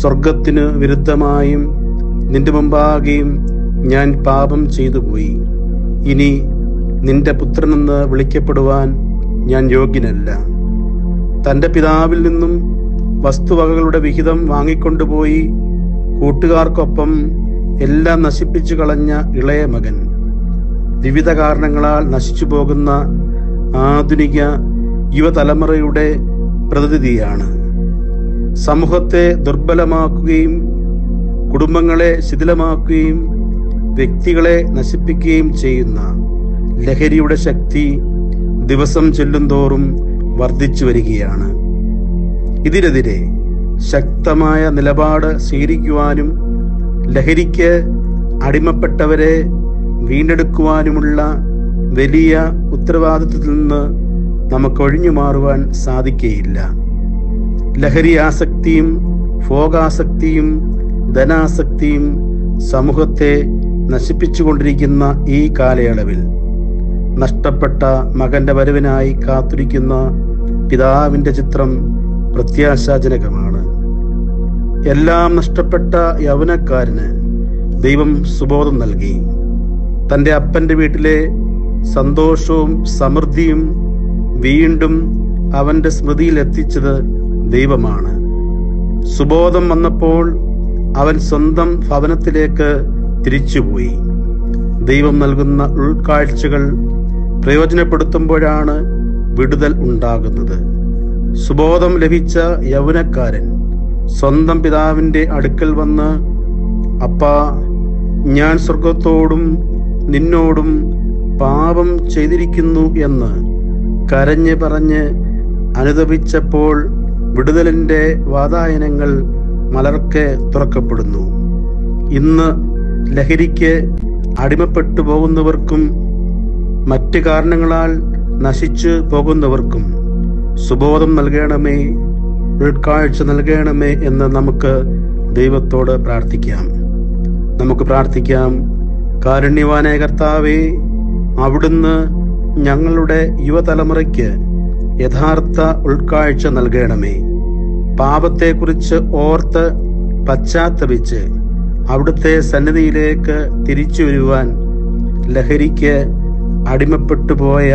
സ്വർഗത്തിനു വിരുദ്ധമായും നിന്റെ മുമ്പാകെയും ഞാൻ പാപം ചെയ്തു പോയി. ഇനി നിന്റെ പുത്രനെന്ന് വിളിക്കപ്പെടുവാൻ ഞാൻ യോഗ്യനല്ല. തൻ്റെ പിതാവിൽ നിന്നും വസ്തുവകകളുടെ വിഹിതം വാങ്ങിക്കൊണ്ടുപോയി കൂട്ടുകാർക്കൊപ്പം എല്ലാം നശിപ്പിച്ചു കളഞ്ഞ ഇളയ മകൻ വിവിധ കാരണങ്ങളാൽ നശിച്ചു പോകുന്ന ആധുനിക യുവതലമുറയുടെ പ്രതിനിധിയാണ്. സമൂഹത്തെ ദുർബലമാക്കുകയും കുടുംബങ്ങളെ ശിഥിലമാക്കുകയും വ്യക്തികളെ നശിപ്പിക്കുകയും ചെയ്യുന്ന ലഹരിയുടെ ശക്തി ദിവസം ചെല്ലുന്തോറും വർദ്ധിച്ചു വരികയാണ്. ഇതിനെതിരെ ശക്തമായ നിലപാട് സ്വീകരിക്കുവാനും ലഹരിക്ക് അടിമപ്പെട്ടവരെ വീണ്ടെടുക്കുവാനുമുള്ള വലിയ ഉത്തരവാദിത്വത്തിൽ നിന്ന് നമുക്ക് ഒഴിഞ്ഞു മാറുവാൻ സാധിക്കുകയില്ല. ലഹരി ആസക്തിയും ഭോഗാസക്തിയും ധനാസക്തിയും സമൂഹത്തെ നശിപ്പിച്ചുകൊണ്ടിരിക്കുന്ന ഈ കാലയളവിൽ നഷ്ടപ്പെട്ട മകന്റെ വരവിനായി കാത്തിരിക്കുന്ന പിതാവിന്റെ ചിത്രം പ്രത്യാശാജനകമാണ്. എല്ലാം നഷ്ടപ്പെട്ട യൗവനക്കാരന് ദൈവം സുബോധം നൽകി. തൻ്റെ അപ്പന്റെ വീട്ടിലെ സന്തോഷവും സമൃദ്ധിയും വീണ്ടും അവന്റെ സ്മൃതിയിൽ എത്തിച്ചത് ദൈവമാണ്. സുബോധം വന്നപ്പോൾ അവൻ സ്വന്തം ഭവനത്തിലേക്ക് തിരിച്ചുപോയി. ദൈവം നൽകുന്ന ഉൾക്കാഴ്ചകൾ പ്രയോജനപ്പെടുത്തുമ്പോഴാണ് വിടുതൽ ഉണ്ടാകുന്നത്. സുബോധം ലഭിച്ച യൗവനക്കാരൻ സ്വന്തം പിതാവിന്റെ അടുക്കൽ വന്ന്, അപ്പാ, ഞാൻ സ്വർഗത്തോടും നിന്നോടും പാപം ചെയ്തിരിക്കുന്നു എന്ന് കരഞ്ഞ് പറഞ്ഞ് അനുതപിച്ചപ്പോൾ വിടുതലിന്റെ വാതായനങ്ങൾ മലർക്കെ തുറക്കപ്പെടുന്നു. ഇന്ന് ലഹരിക്ക് അടിമപ്പെട്ടു പോകുന്നവർക്കും മറ്റ് കാരണങ്ങളാൽ നശിച്ചു പോകുന്നവർക്കും സുബോധം നൽകണമേ, ഉൾക്കാഴ്ച നൽകണമേ എന്ന് നമുക്ക് ദൈവത്തോട് പ്രാർത്ഥിക്കാം. നമുക്ക് പ്രാർത്ഥിക്കാം. കാരുണ്യവാനായ കർത്താവേ, അവിടുന്ന് ഞങ്ങളുടെ യുവതലമുറയ്ക്ക് യഥാർത്ഥ ഉൾക്കാഴ്ച നൽകണമേ. പാപത്തെക്കുറിച്ച് ഓർത്ത് പശ്ചാത്തപിച്ച് അവിടുത്തെ സന്നിധിയിലേക്ക് തിരിച്ചു വരുവാൻ ലഹരിക്ക് അടിമപ്പെട്ടു പോയ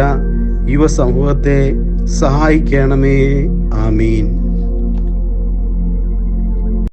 യുവസമൂഹത്തെ സഹായിക്കണമേ. ആമീൻ.